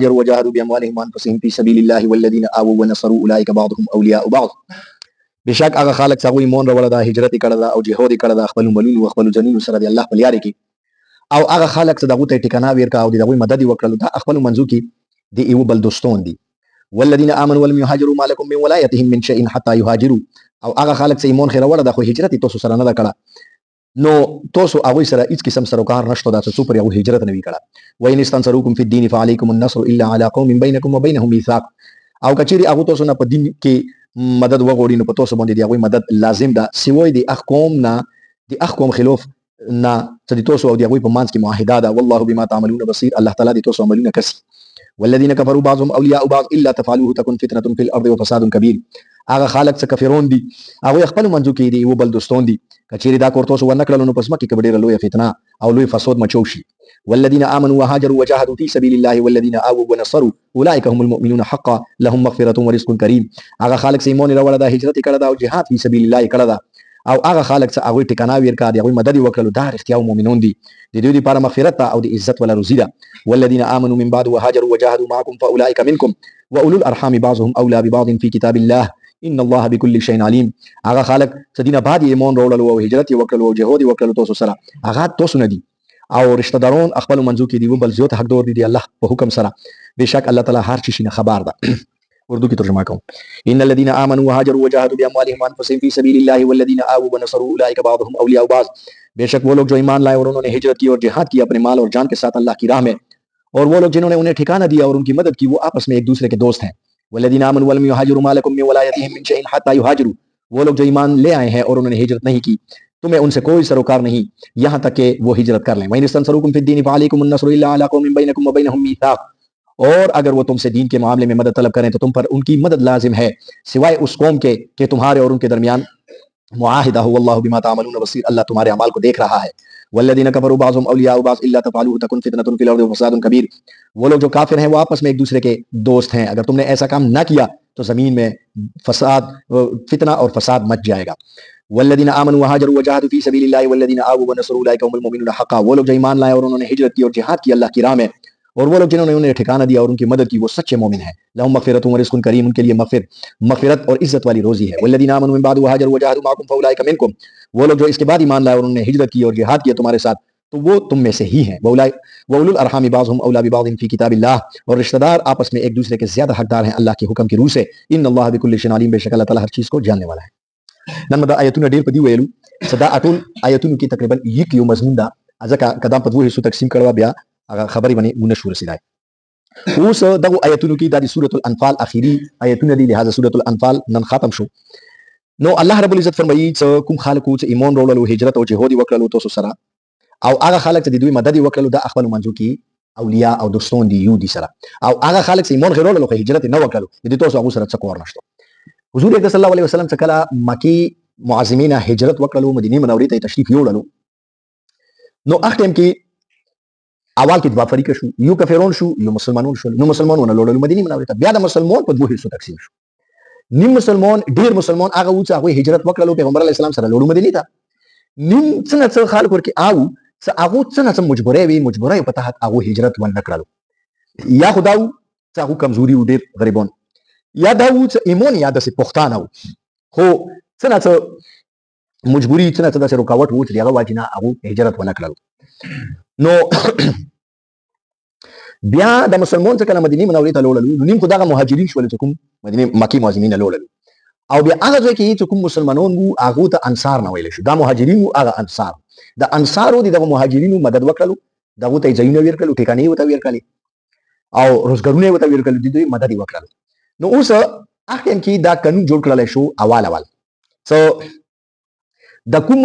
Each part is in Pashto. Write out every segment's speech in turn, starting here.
وجاهدوا باموالهم وانفسهم في سبيل الله والذين آووا ونصروا اولئك بعضهم اولیاء بعض. بشک هغه خلک چې ایمان راوړل دا هجرت کړل او جهاد کړل خپل ملونو او خپل جنونو سره دی الله په لار کې او هغه خلک چې دغه ته ټیکانا ورکا او دغه مدد وکړل دا خپل منځو کې دی یو بل دوستون دي. والذین آمنوا ولم يهاجروا ما لكم من ولايتهم من شيء حتى يهاجروا او هغه خلک چې ایمان خیر وړل دا خو هجرت تاسو سره نه کړه نو تاسو هغه سره هیڅ قسم سروکار نشته دا چې پر یو هجرت نه وی کړه. وان استنصروکم فی الدین فعلیکم النصر الا علی قوم بینکم وبینهم میثاق او کچری هغه تاسو نه په دین کې مدد وغوړي نو په تاسو باندې دی هغه مدد لازم ده سوی دی احکام نه دی احکام خلاف نه چې تاسو او دی هغه په مانس کې معاهده ده والله بما تعملون بصیر الله تعالی دی تاسو عملونه کسي. والذین کفروا بعضهم اولیاء بعض الا تفعلوه تكن فتنه في الارض وفساد كبير. هغه خلک چې کافرون دي هغه خپل منځو کې دي یو بل دوستون دي کچېری دا کور تاسو ونه کړل نو پس مکه کې ډېره لویه فتنه او لوی فساد مچو شي. والذین آمنوا وهاجروا وجاهدوا في سبيل الله والذین آووا ونصروا اولئک هم المؤمنون حقا لهم مغفرة ورزق کریم. هغه خلک چې ایمان راوړل دا هجرت کړه دا او جهاد فی سبیل الله کړه دا او هغه خلک چې هغه ټکانا ورکا دي هغه مدد وکړل دا اختیار مؤمنون دي د دوی لپاره مغفرت او د عزت ولا رضی ده. والذین آمنوا من بعد وهاجروا وجاهدوا معكم فاولئک منکم واولو الارحام بعضهم اولى ببعض في كتاب الله ان الله بكل شيء عليم. هغه خلک چې دینه بعد ایمان راوړل او هجرت وکړل او جهاد وکړل تاسو سره هغه تاسو نه دي او رشتہ دارون خپل منځو کې دی بل زیات حق دور دي الله په حکم سره بشک الله تعالی هر چیز نه خبر ده. اردو کی ترجمہ کوم. ان الذين امنوا وهاجروا وجاهدوا باموالهم وانفسهم في سبيل الله والذين آووا ونصروا اولئك بعضهم اولیاء بعض. بے شک وہ لوگ جو ایمان لائے اور انہوں نے ہجرت کی اور جہاد کی اپنے مال اور جان کے ساتھ اللہ کی راہ میں اور وہ لوگ جنہوں نے انہیں ٹھکانہ دیا اور ان کی مدد کی وہ آپس میں ایک دوسرے کے دوست ہیں. والذین آمنوا ولم يهاجروا ما لكم من ولايتهم من شيء حتى يهاجروا. وہ لوگ جو ایمان لے آئے ہیں اور انہوں نے ہجرت نہیں کی تمہیں ان سے کوئی سروکار نہیں یہاں تک کہ وہ ہجرت کر لیں. وَإِنِ اسْتَنصَرُوكُمْ فِي الدِّينِ فَعَلَيْكُمُ النَّصْرُ إِلَّا عَلَىٰ قَوْمٍ بَيْنَكُمْ وَبَيْنَهُمْ مِيثَاقٌ. اور اگر وہ تم سے دین کے معاملے میں مدد طلب کریں تو تم پر ان کی مدد لازم ہے سوائے اس قوم کے کہ تمہارے اور ان کے درمیان معاہدہ ہو. واللہ بما تعملون بصیر اللہ تمہارے اعمال کو دیکھ رہا ہے. والذین کفروا بعضهم اولیاء بعض الا تفعلوه تكن فتنة في الارض وفساد كبير. وہ لوگ جو کافر ہیں وہ آپس میں ایک دوسرے کے دوست ہیں اگر تم نے ایسا کام نہ کیا تو زمین میں فساد فتنہ اور فساد مچ جائے گا. والذین آمنوا وهاجروا وجاهدوا في سبيل الله والذین آووا ونصروا اولئک هم المؤمنون حقا. وہ لوگ جو ایمان لائے اور انہوں نے ہجرت کی اور جہاد کی اللہ کی راہ میں اور وہ لوگ جنہوں نے انہیں ٹھکانہ دیا اور ان کی مدد کی وہ سچے مومن ہیں. لهم مغفرة ورزق کریم. ان کے لیے مغفرت اور عزت والی روزی ہے. والذین آمنوا من بعد وهاجروا وجاهدوا معكم فاولئک منکم. وہ لوگ جو اس کے بعد ایمان لائے اور انہوں نے ہجرت کی اور جہاد کیا تمہارے ساتھ تو وہ تم میں سے ہی ہیں. وَأُولُو الْأَرْحَامِ بَعْضُهُمْ أَوْلَىٰ بِبَعْضٍ فِي كِتَابِ اللَّهِ. اور رشتہ دار آپس میں ایک دوسرے کے زیادہ حقدار ہیں اللہ کے حکم کی روح سے. ان اللہ بكل شيء علیم. بے شک اللہ تعالی ہر چیز کو جاننے والا ہے. نن دا آیتونه ډیر پدی ویلو صدا اټول آیتونو کې تقریبا یک یو مضمون دا ځکه کدام په دوه حصو تقسیم کړو بیا هغه خبرې باندې مونږ شو رسیدای. اوس دغه آیتونو کې د سورۃ الانفال اخیری آیتونه دي لہذا سورۃ الانفال نن ختم شو. نو الله رب العزت فرمایي چې کوم خلکو چې ایمان راوړل او هجرت او جهاد وکړل تاسو سره او هغه خلک چې د دوی مدد وکړل د خپل منځو کې اولیاء او دوستون دي یو دي سره او هغه خلک چې ایمان راوړل او هجرت نه وکړل د تاسو هغه سره څه کور نشته. حضور اکرم صلی الله علیه وسلم چې کله مکی معظمین هجرت وکړل مدینه منورې ته تشریف یوړل نو هغه ټیم کې اول کې دوه فریق شو یو کافرون شو یو مسلمانون شو. نو مسلمانونه لوړل مدینه منورې ته بیا د مسلمان په دوه حصو تقسیم شو. نیم مسلمان ډیر مسلمان هغه و چې هغه هجرت وکړل پیغمبر علیه السلام سره لوړو مدینه ته. نیم څنګه خلک ورکه او چې هغه څنګه مجبورې په تحت هغه هجرت ونه کړل یا خداو چې هغه کمزوري و ډیر غریبون یا دا و چې ایمان یا د پښتانه خو څنګه مجبوری څنګه د رکاوټ و چې هغه واجنه هغه هجرت ونه کړل. نو بیا د مسلمان څخه مدینه منورې ته لوړل نو نیم خدای مهاجرین شول چې کوم مدینه مکی معظمین لوړل او بیا هغه ځکه چې کوم مسلمانون وو هغه ته انصار نه ویل شو دا مهاجرین او هغه انصار د انصارو د مهاجرینو مدد وکړل دغه ته ځایونه ورکړل ټیکانې وته ورکړل او روزګارونه وته ورکړل د دوی مدد وکړل. نو اوس هغه ټیم کې دا قانون جوړ کړل شو اول سو د کوم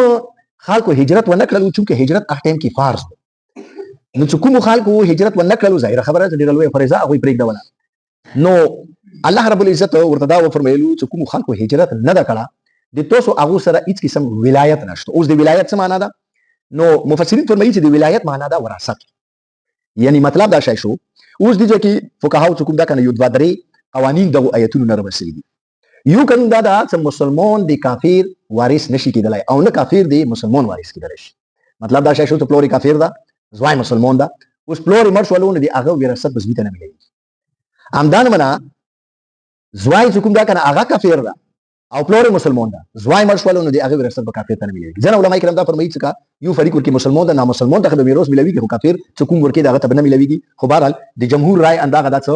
خلکو هجرت ونه کړل چې هجرت هغه ټیم کې فرض نو چې کوم خلکو هجرت ونه کړل ظاهر خبره ده ډیره لوی فریضه هغه پرېږدول. نو الله رب العزت ورته دا فرمایلو چې کوم خلکو هجرت نه ده کړه د تاسو هغه سره هیڅ قسم ولایت نشته. اوس د ولایت څه معنا ده؟ نو مفسرین فرمایي چې د ولایت معنا ده وراثت یعنی مطلب دا شای شو. اوس دي چې فقهاو چې کوم دا کنه یو دوه درې قوانین د آیتونو نه راوستل دي. یو قانون دا ده چې مسلمان د کافر وارث نشي کېدلای او نه کافر د مسلمان وارث کېدلی شي. مطلب دا شای شو ته پلوري کافر ده زوای مسلمان ده اوس پلوري مر شولونه دی هغه وراثت بس بیت نه ملي همدان منا زوای چې کوم دا کنه هغه کافر ده او پلور مسلمان ده، زوای مړ شول نو دی هغه ورثت به کافر ته نه ملي. ځنه علماء کرام دا فرمایي چې یو فریق ورکی مسلمان ده، نامسلمان ته به میراث ملوي، خو کافر چې کوم ورکی دغه ته نه ملويږي. خو بهرحال د جمهور رائے انداغه دا څه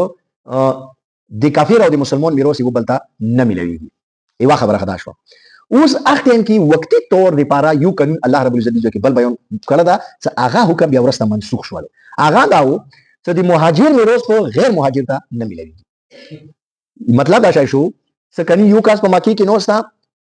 د کافر او د مسلمان میراث یو بلته نه ملويږي. یو خبره خدا شو. اوس اختن کې وقتی طور لپاره یو قانون الله رب العزت دی چې بل بیان کړه دا چې هغه حکم بیا ورسته منسوخ شول. هغه داو چې د مهاجر میراث په غیر مهاجر ته نه ملويږي. مطلب دا شای شو چې کني یو کس په مکه کې نوستا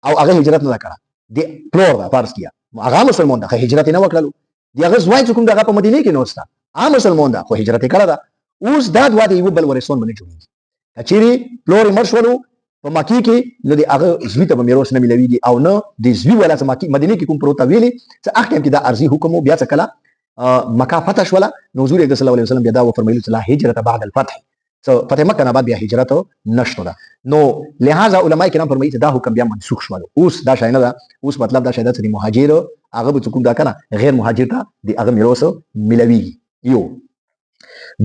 او هغه هجرت نه کړه، د پلور دا فرض کیا هغه مسلمان ده، هجرت نه وکړلو، دی هغه زوی چې کوم دغه په مدینه کې نوستا هغه مسلمان ده خو هجرت کړه دا. اوس دا دوا دی یو بل ورثون باندې جوړیږي. کچيري پلور مرشولو په مکی کې نو د هغه زوی ته به میراث نه ملويږي او نه د زوی ولا چې مکی مدینه کې کوم پروت ویلي چې اخر کې دا ارزي حکم بیا څه کله مکه فتح شولا نو حضور صلی الله علیه وسلم بیا دا فرمایلی چې لا هجرت بعد الفتح، څو فتح مکه نه بعد بیا هجرت نشته ده. نو لہذا علماء کرام فرمایي چې دا حکم بیا منسوخ شول. اوس دا شای نه ده، اوس مطلب دا شای ده چې مهاجر هغه به کوم دا کنه غیر مهاجر ته د هغه میراث ملويږي. یو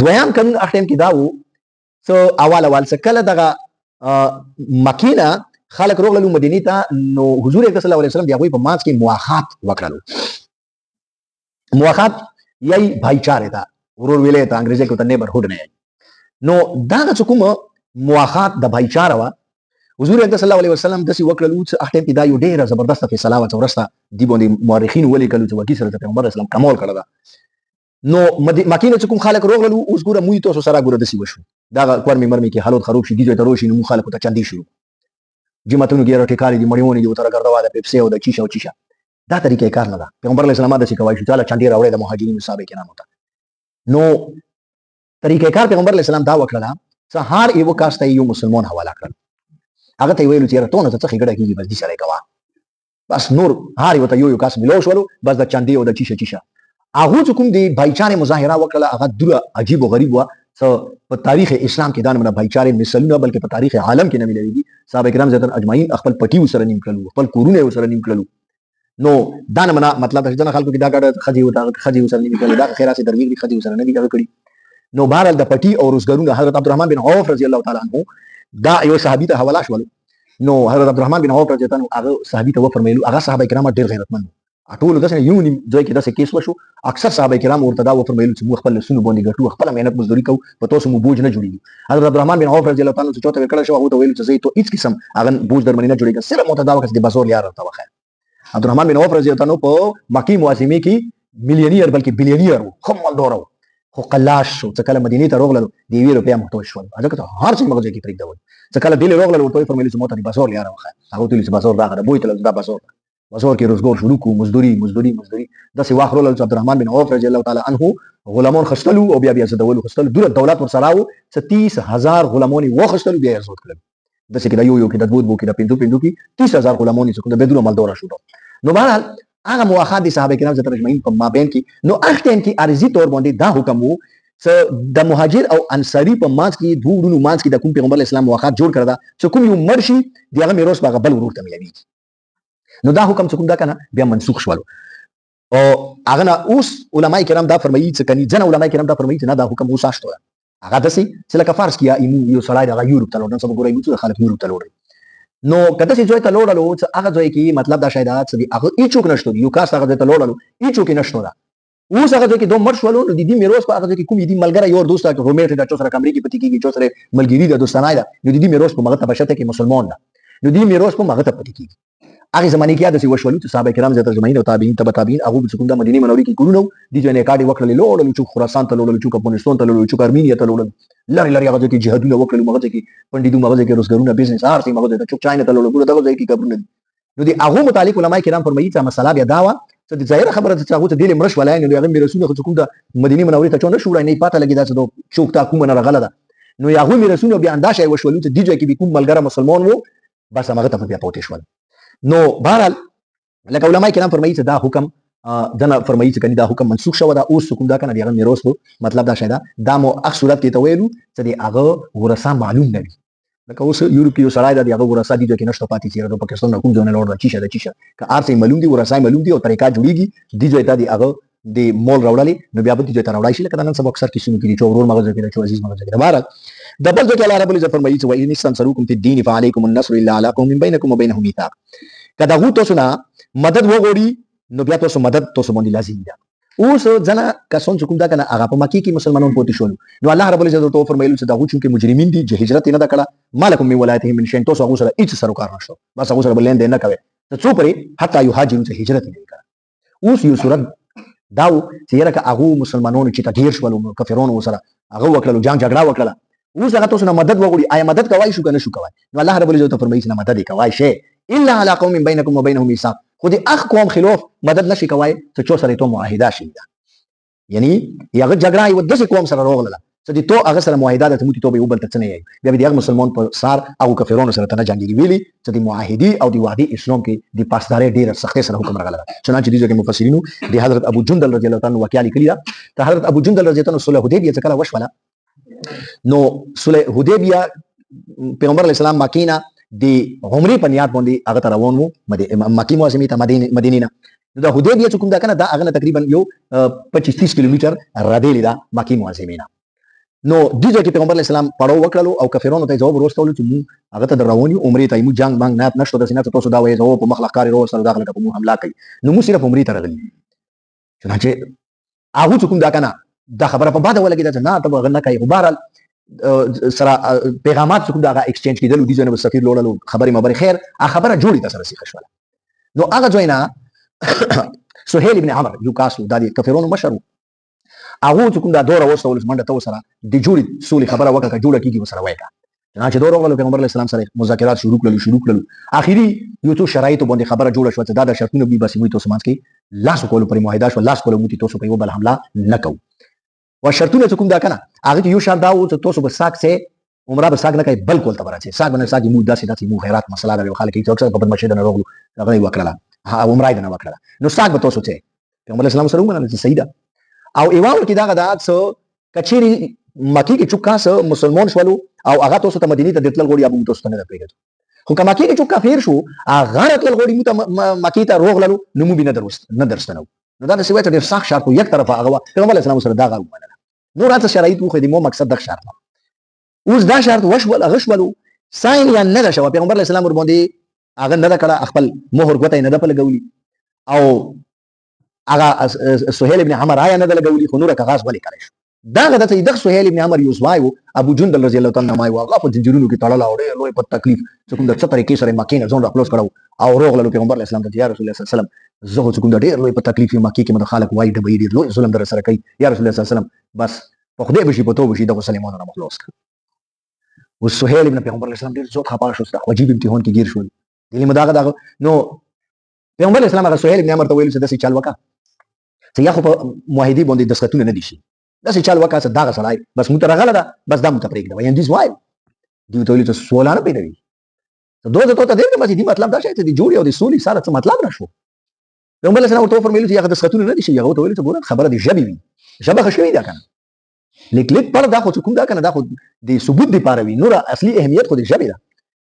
دویم قانون اخر کې دا وو څو اول څه کله دغه مکینه خلق روغلو مدینه ته نو حضور صلی الله علیه وسلم بیا په ماس کې مواخات وکړلو. مواخات یی بھائی تا ورور ویلې ته انګریزي کې ته نیبرهود نه. نو دا چې کوم مواخات د بھائی چاره وا حضور صلی الله علیه وسلم د سی وکړلو چې اخته کې دا یو ډیره زبردست فیصله و چې ورسته دی باندې مورخین ولي کلو چې وکی سره پیغمبر اسلام کمال کړل دا. نو مکینه چې کوم خلق روغلو اوس ګوره موي تاسو سره ګوره د سی وشو دا کور می مرمي کې حالت خراب شي دي ته روشي نو خلق ته چاندي شروع جمعتونو کې راټیکاري دي مړیونی دي تر ګرځوا د پیپسي او د چیشه او چیشه دا طریقې کار نه ده. پیغمبر علیه السلام د سی کوي چې تعالی چاندي راوړي د مهاجرین صاحب کې نام وتا. نو طریقې کار پیغمبر علیه السلام دا وکړه چې هر یو کاسته یو مسلمان حواله کړ. هغه ته ویلو چې راته نه څه خګړه کیږي بس دي سره کوا بس نور هر یو ته یو کاس ملو شولو بس د چاندي او د چیشه هغه کوم دی بھائی مظاهره وکړه هغه ډیره عجیب او غریب و. په تاریخ اسلام کې دا نه بھائی مثالونه بلکې په تاریخ عالم کې نه ملويږي. صحابه کرام زیاتره اجمعین خپل پټي وسره نیم کړلو، خپل کورونه وسره نیم کړلو. نو دا نه مطلب چې دا خلکو کې دا ګډه خدي وتا خدي وسره نیم کړل، دا خیرات درویږي خدي وسره نه دی کړی. نو بهرحال د پټي او روزګارونو حضرت عبدالرحمن بن عوف رضی الله تعالی عنہ دا یو صحابي ته حواله شول. نو حضرت عبدالرحمن بن عوف رضی الله عنه هغه صحابي ته فرمایلو هغه صحابه کرام ډیر غیرتمن ټول داسې یو نیم ځای کې داسې کیس وشو. اکثر صحابه کرام ورته دا فرمایلو چې موږ خپل سونو باندې ګټو، خپل مهنت مزدوري کوو، په تاسو مو بوج نه جوړیږي. حضرت عبدالرحمن بن عوف رضی الله تعالی عنہ چې چوته وکړل شو هغه ته ویل چې زه ته هیڅ قسم هغه بوج درمنې نه جوړیږي، صرف متدا وکړه د بازار یار ته وخه. عبدالرحمن بن عوف رضی الله عنه په مکی مواسمه کې مليونیر بلکې بليونیر وو، خو مالدار وو، خو قلاش شو. چې کله مدینه ته راغلل د 2 روپیا محتاج شول، ځکه ته هر څه مغزه کې پریږدول. چې کله دل راغلل ورته فرمایلی چې ماته د بازار یار وخه. هغه ته چې بازار دا غره بوې ته دا بازار کې روزګار شروع کو، مزدوري د سی واخرول عبدالرحمن بن عوف رضی الله تعالی عنہ غلامان خستلو او بیا زدول خستلو دور دولت ور سره وو 30000 غلامان وخستلو بیا زود کړل. د څه کې دا یو کې د بود بو کې د پندو کې 30000 غلامان څخه د بدون مالدار شو. نو بهرحال هغه مواخات د صحابه کرام زتر اجمعین په مابین کې نو اختن کې ارزي تور باندې دا حکم وو چې د مهاجر او انصاری په مانځ کې دوه ورونو مانځ کې د کوم پیغمبر اسلام مواخات جوړ کړل چې کوم یو مرشي دغه میراث باغ بل ورته ملوي. نو دا حکم چې کوم دا کنه بیا منسوخ شول. او هغه نه اوس علماء کرام دا فرمایي چې کني ځنه علماء کرام دا فرمایي چې نه دا حکم اوس اشته هغه دسي چې لکه فرض کیا یو سړی د یورپ ته لوړ نو ګورای چې خلک یورپ ته لوړ نو کله چې ځای ته لوړلو چې هغه ځای کې مطلب دا شاید چې هغه هیڅوک نشته یو کاس هغه ځای ته لوړلو هیڅوک نشته دا اوس هغه ځای کې دوه مرشولو نو د دې میراث په هغه ځای کې کوم دي ملګری یو دوست دا رومېټ دا چې سره کمرې کې پتی کېږي چې سره ملګری دا دوستانه دا نو د دې میراث په مغه ته بشته کې مسلمان دا نو د دې میراث په مغه ته پتی کېږي. هغه زمانه کې د سی وشولو چې صحابه کرام زیاتره جمعین او تابعین تبع تابعین هغه چې کوم د مدینه منورې کې کورونو دي ځای نه کاډي وکړل لوړل چې خراسان ته لوړل چې افغانستان ته لوړل چې ارمینیا ته لوړل لری هغه کې جهادونه وکړل مغه کې پندیدو مغه کې روزګارونه بزنس ارتي مغه ته چاینه ته لوړل دغه ځای کې قبرونه نو دي هغه متعلق علماء کرام فرمایي چې مسله بیا داوا چې د ظاهر خبره چې هغه ته دل مرش ولای نه هغه میراثونه چې کوم د مدینه منورې ته چونه شوړای نه پاته لګی دا چې چوک تا کوم نه رغله ده نو هغه میراثونه بیا انداشه وشولو چې دی ځای کې کوم ملګری مسلمان وو بس هغه ته بیا پوتې شول. نو بهرحال لکه علماء کرام فرمایي چې دا حکم دنه فرمایي چې کني دا حکم منسوخ شو دا اوس کوم دا کنه دی هغه میراث مطلب دا شاید دا مو اخ صورت کې ته ویلو چې دی هغه ورثه معلوم نه وي لکه اوس یورپ کې سړی دا دی هغه ورثه دي چې نشته پاتې چیرې د پاکستان کوم ځای نه لوړ چیشه د چیشه که ارسي معلوم دي ورثه معلوم دي او طریقه جوړیږي دی ځای ته دی هغه د مول راوړلې نو بیا به دې ته راوړای شي لکه نن سبا اکثر کیسونو کې چې ورور مغزه کې چې عزیز مغزه کې بهر د بل ځکه الله رب العزت فرمایي چې وان استنصروکم فی الدین فعلیکم النصر الا علی قوم بینکم وبینهم میثاق کدا غو تاسو نه مدد وغوړي نو بیا تاسو مدد تاسو باندې لازم ده اوس ځنه کسان چې کوم دا کنه هغه په مکی کې مسلمانانو پوتې شول نو الله رب العزت تو فرمایلی چې دا غو چې مجرمین دي چې هجرت نه دا کړه مالکم من ولایتهم من شین تاسو هغه سره هیڅ سروکار نشو بس هغه سره بلند نه کوي ته څو پرې حتی یهاجروا ته هجرت نه کړه اوس یو صورت داو چې یره که هغه مسلمانانو چې تغیر شول کافرونو سره هغه وکړو جنگ جګړه وکړه اوس هغه تاسو نه مدد وغوړي آیا مدد کوي شو کنه شو کوي نو الله رب العزت فرمایي چې مدد کوي شي الا علی قوم بینکم وبینهم میثاق خو دې اخ قوم خلاف مدد نشي کوي ته چو سره ته معاهده شي یعنی یغه جګړه یو د قوم سره روغله چې دې تو هغه سره معاهده ته موتی توبه وبل ته نه یي بیا دې هغه مسلمان پر سار او کافرونو سره ته جنگي ویلي چې د معاهدي او د وعده اسلام کې د پاسداري ډیره سختي سره حکم راغله چنانچه دې ځکه مفسرینو د حضرت ابو جندل رضی الله تعالی وکیل کړی ته حضرت ابو جندل رضی الله تعالی صلح حدیبیه څخه وشوله نو صلح حدیبیه پیغمبر علیه السلام مکینه د عمرې په نیت باندې هغه روان وو مکی مواسمه ته مدینه نه دا حدیبیه چې کوم دا کنه دا هغه تقریبا یو 25-30 کیلومتر ردیلی دا مکی مواسمه نه نو د دې پیغمبر علیه السلام پړاو وکړلو او کافرونو ته جواب ورستول چې مو هغه ته روان یو عمرې ته مو جنگ بانګ نه نشته د سینې تاسو دا وایي چې په مخلق کاری رو سره داخله کوم حمله کوي نو مو صرف عمرې ته راغلي چنانچه هغه چې کوم دا کنه دا خبره په بعد ولګی دا نه ته غنه کوي وبارل سره پیغامات کوم دا ایکسچینج کیدل دي ځنه سفیر لولو خبري مبر خیر هغه خبره جوړی تاسو سره شي نو هغه ځوینا سهيل ابن عمرو یو کاسو د کافرونو مشر هغه چې کوم دا دوره وسول منډه تو سره د جوړی سولې خبره وکړه جوړه کیږي وسره وایکا چې دوره ولو پیغمبر علیه السلام سره مذاکرات شروع کړل اخیری یو څو شرایط باندې خبره جوړه شو چې دا د شرطونو به بس موږ تاسو مانځ لاس کول پر معاهده شو لاس کول موږ تاسو په یو بل حمله نکو و شرطونه چې کوم دا کنه هغه یو شرط دا و چې تاسو به ساک سه عمره به ساک نه کوي بل کول ته راځي ساک باندې ساک مو داسې مو خیرات مسله دا خلک چې اکثر په بدمعشي نه روغلو هغه وکړه ها عمره نه وکړه نو ساک به تاسو ته پیغمبر اسلام سره ومنل چې صحیح ده او ایوال کې دا غدا څو کچيري مکی کې چوکا سه مسلمان شولو او هغه تاسو ته مدینه ته دتل غوړي ابو تاسو ته نه پیګو خو کما کې چوکا فیر شو هغه راتل غوړي مو مکی ته روغللو نو مو بینه نه درستنو نو دا څه وایي ته صح شرط یو طرفه هغه پیغمبر اسلام سره دا غو منل نو راته شرایط خو دې مو مقصد د شرط اوس دا شرط وشول غشولو ساين یا نه شو پیغمبر اسلام ور باندې هغه نه کړه خپل مهر غوته نه د په لګولي او هغه سهيل ابن عمرو آیا نه لګولي خو نور کاغذ ولې کړی شو دا غدا ته د سهيل ابن عمرو یوسوایو ابو جندل رضی الله تعالی عنہ هغه په جنجرونو کې تړل او لوی په تکلیف چې کوم د څه طریقې سره مکینه ځون راپلوس کړو او روغله پیغمبر اسلام ته یا رسول الله صلی الله علیه وسلم زه چې کوم د ډېر لوی په تکلیف مکی کې مدخالک وای د بيدی لوی ظلم در سره کوي یا رسول الله صلی الله علیه وسلم بس په خدای بشي په تو بشي د مسلمانانو نه مخلص کړ او سهيل ابن پیغمبر اسلام ډېر زوخه پاره شو واجب امتحان کې گیر شو دلی مداغه نو پیغمبر اسلام هغه سهيل ابن عمرو ته ویل چې د چل وکا چې یا خو په موحدي باندې د سختونه نه دي شي دا چې چل وکا چې دا غسلای بس مترغله ده بس دا متپریک ده وایي دیس وای دی ته ویل چې سوالانه پیدا وي ته دوه ته دې کې دې مطلب دا شي چې دی جوړي او د سولي سره څه مطلب نشو پیغمبر اسلام ورته فرمایلی چې هغه د سختونه نه دي شي هغه ته ویل چې ګوره خبره دي جبي وي جبه خشوي ده کنه لیک پر دا خو کوم دا کنه دا خو د ثبوت دی پاره وي نور اصلي اهمیت خو د جبي ده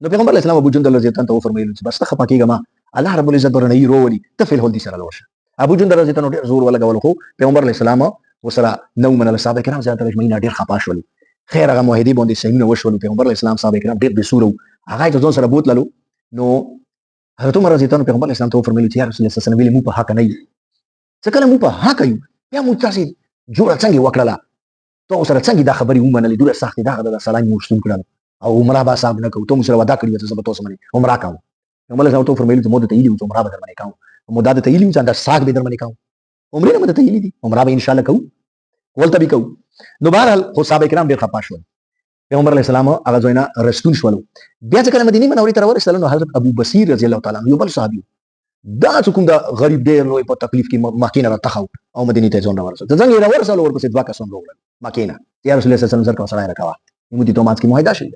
نو پیغمبر اسلام ابو جندل رضی الله عنه فرمایلی چې بس ته خپکیګه ما الله رب العزت ورنه یې روولي ته فل هول دي سره لوشه ابو جندل رضی الله عنه ډیر زور ولګول خو پیغمبر علیه السلام وسره نو من صحابه کرام زیات مجمعین ډیر خپا شول خیر هغه موحدی باندې سیمونه وشول پیغمبر علیه السلام صحابه کرام ډیر بسورو هغه ته ځون سره بوتللو نو حضرت عمر رضی الله عنه پیغمبر اسلام ته فرمایلی چې یا رسول الله صلی الله علیه وسلم مو په حق نه یې څه کله مو په حق یو بیا مو تاسو جوړه څنګه وکړه ته سره څنګه دا خبري ومنلې ډیره سخت دا د سلام مشتم کړل او عمره با صاحب نه کو ته مو سره وعده کړی چې زه به تاسو باندې عمره کوم پیغمبر اسلام ته فرمایلی چې مو ته یې عمره به در باندې کوم مو دا ته یې چې دا ساق به در باندې کوم عمره نه مته یې دي عمره به ان شاء الله کوم ولته به کوم نو بهرحال خو صحابه کرام ډیر خپه شول پیغمبر علیه السلام هغه ځوینا رسول شول بیا چې کله مدینه منورې ته ورسېدل نو حضرت ابو بصیر رضی الله تعالی عنہ یو بل صحابي دا کوم دا غریب ډیر لوی په تکلیف کې مکینه راټخاو او مدینه ته ځون راورسول ته څنګه راورسول ورپسې دوا کسان راغلل مکینه یا رسول الله صلی الله علیه وسلم سره سره راکوا موږ دې ته ماڅ کې معاهده شي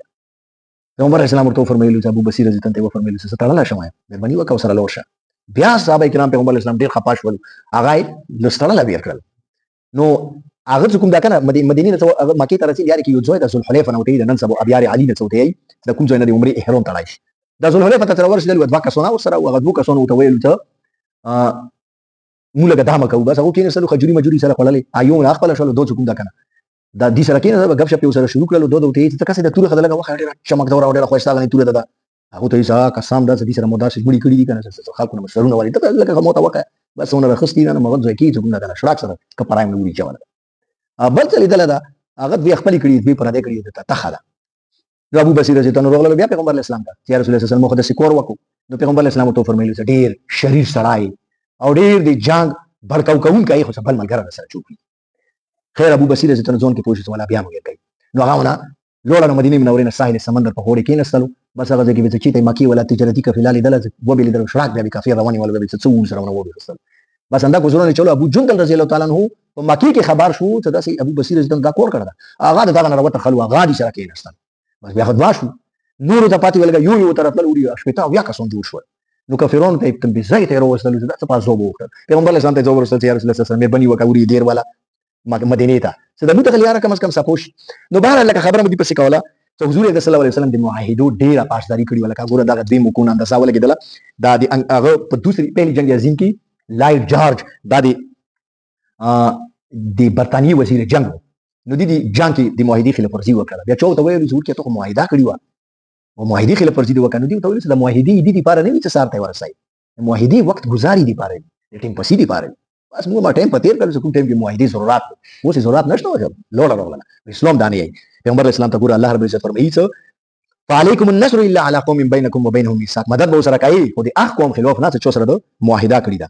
پیغمبر اسلام ورته فرمایلی چې ابو بصیر رضی الله عنه فرمایلی چې تعالی شمه مهرباني وکاو سره لورشه بیا صحابه کرام پیغمبر اسلام ډیر خپه شول هغه لستړل بیا کړل نو هغه کوم دا کنه مدینه ته مکه ته رسید یاري کې یو ځای د ذوالحلیفه نو ته د نن سبا ابيار علي نه څوته یي د کوم ځای نه د عمره احرام تړای شي د ذوالحلیفه ته ورسېدل و دوا کسونه سره هغه دوه کسونه ته ویل ته موږ لکه دامه کوو بس هغه کېناستلو خجوري مجوري سره خوړلې ایو نه خپله شولو دو چکوم دا کنه دا دې سره کېناستل به ګپ شپ یې سره شروع کړلو دو ته ته کسې د توره خدای لګه وخه ډېره چمکدوره او ډېره ښایسته غني توره ده هغه ته یې قسم دا دې سره مو داسې مړي کړي دي کنه خلکو نه مشرونه والي ته لکه موته وکړه بس ونه راخستې نه مغز ځای کې چکوم دا کنه شراک سره کپرایم نه وړي چوله بل څه لیدل دا هغه بیا خپل کړي دې پر دې کړي ته تخاله ابو بصیر رضی الله عنه بیا پیغمبر اسلام ته چې رسول الله صلی الله علیه وسلم کور وکړو نو پیغمبر اسلام ته فرمایلی چې ډیر شریر سړی او ډیر د جنگ بڑکاو کوون کوي خو بل ملګری سره چوکي خیر ابو بصیر رضی الله عنه کې پوښتنه ولا بیا موږ کوي نو هغه ونه لوړ مدینه منورې نه ساحل سمندر په هوړې کې نستلو بس هغه ځکه چې ته مکی ولا تجارتي کفیلال دل و به لیدل شراک بیا کافي رواني ولا به څه سره ونه وړل بس انده کو زونه چلو ابو جندل رضی الله تعالی عنہ په مکی کې خبر شو چې داسې ابو بصیر رضی الله دا کور کړه هغه دا نه وروته خلوا غادي سره کې نستل بس بیا خدوا شو نور ته پاتې ولګا یو ترتل وړي شپتا بیا کسون جوړ شو نو کافرون ته تم بزای ته وروستل دا څه پاسو وکړ پیغمبر اسلام ته زو ورسته چې رسول الله صلی الله علیه وسلم بني وکوري دیر والا مدینه ته څه د متخل یاره کم از کم سپوش نو بهر لکه خبره مې پسې کوله چې حضور صلی الله علیه وسلم د معاهدو ډیره پاسداري کړې ولکه ګوره دا د مکون اندازه ولګیدله دا د هغه په دوسری پهلی جنگ عظیم کې لایټ جارج دا د برتانی وزیر جنگ نو د جنگ کې د معاهدې خلاف ورزي وکړه بیا چوته ویل چې ورته ته معاهده کړی و او معاهدې خلاف ورزي وکړه نو دی ته ویل چې د معاهدې د لپاره نه وي چې سارته ورسای معاهدې وخت گزاري دی پاره د ټیم پسې دی پاره بس موږ ما ټیم په تیر کړو کوم ټیم کې معاهدې ضرورت اوس ضرورت نشته لوړ راغله اسلام دانی پیغمبر اسلام ته ګور الله رب العزت فرمایي چې فعليكم النصر الا على قوم بينكم وبينهم ميثاق مدد به سره کوي خو د اخ قوم خلاف نه چې سره معاهده کړی دا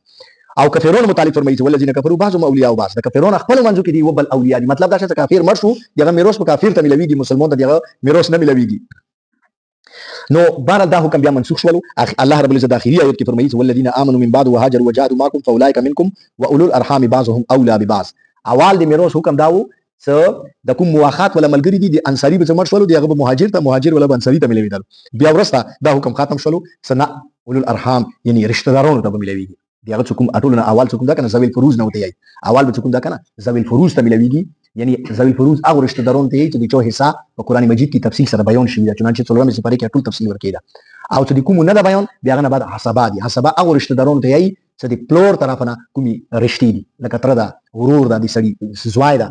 او کفرون متعلق فرمایي چې ولذین کفروا بعضهم اولیاء بعض د کفرون خپل منځو کې دی وبل اولیاء دي مطلب دا چې کافر مر شو دغه میراث په کافر ته ملويږي مسلمان ته دغه میراث نه ملويږي نو بار دا حکم بیا منسوخ شول الله رب العزت اخیری آیت کې فرمایي چې والذین آمنوا من بعد وهاجروا وجاهدوا معكم فاولئک منکم واولو الارحام بعضهم اولى ببعض اول د میراث حکم داو چې د کوم مواخات ولا ملګری دي د انصاری به مر شول دغه مهاجر ته مهاجر ولا انصاری ته ملويدل بیا ورسته دا حکم ختم شول سنا اولو الارحام یعنی رشتہ دارانو ته ملويږي دغه څوک اټول نه اول څوک دا کنه ذویل فروز نه وتی اول به څوک دا کنه ذویل فروز ته ملويږي یعنی ذویل فروز هغه رشتہ دارون ته چې د چا حصہ په قران مجید کې تفصیل سره بیان شوی دا چنانچه څلورمه سپاره کې ټول تفصیل ورکیدا او چې د کوم نه دا بیان بیا نه بعد حسابات دي حسابات هغه رشتہ دارون ته یي چې د پلور طرفنه کومي رشتي دي لکه تر دا ورور دا د سړي زوای دا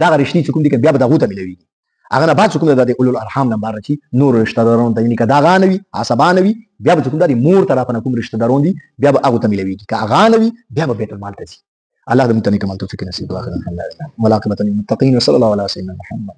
دا رشتي چې کوم دي بیا به دغه ته ملويږي هغه نه بعد کوم دا د اولو الارحام نه بار چی نور رشتہ دارون ته یعنی کدا غانوي حسابانوي بیا به کوم دا د مور طرفنه کوم رشتہ دارون دي بیا به هغه ته ملويږي کا غانوي بیا به بیت المال ته الله د متنی کمال توفیق نصیب واخره الحمد لله ولا قبة للمتقين وصلى الله على سيدنا محمد